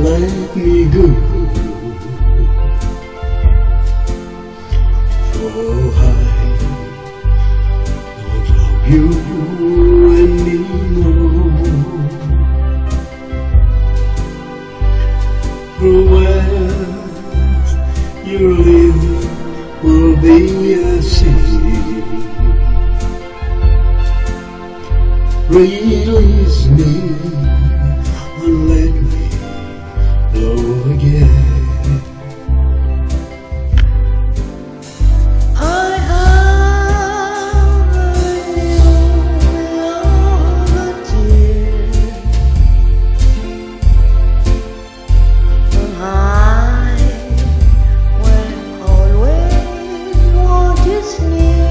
let me go. For I don't love you anymore. Where you live will be a city. Release me and let me blow again. I have a dear, and I will always want you near.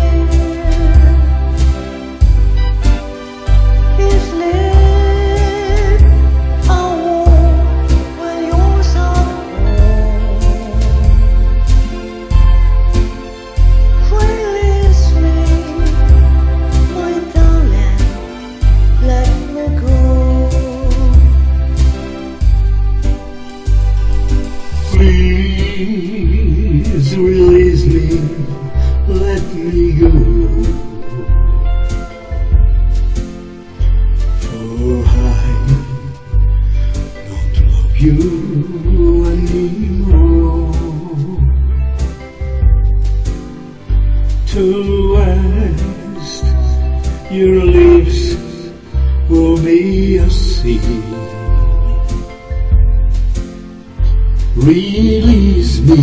His lips are warm when you're so warm. Release me, my darling, let me go. Please release me, let me go. For I don't love you anymore. To waste your lips will be a sin. Release me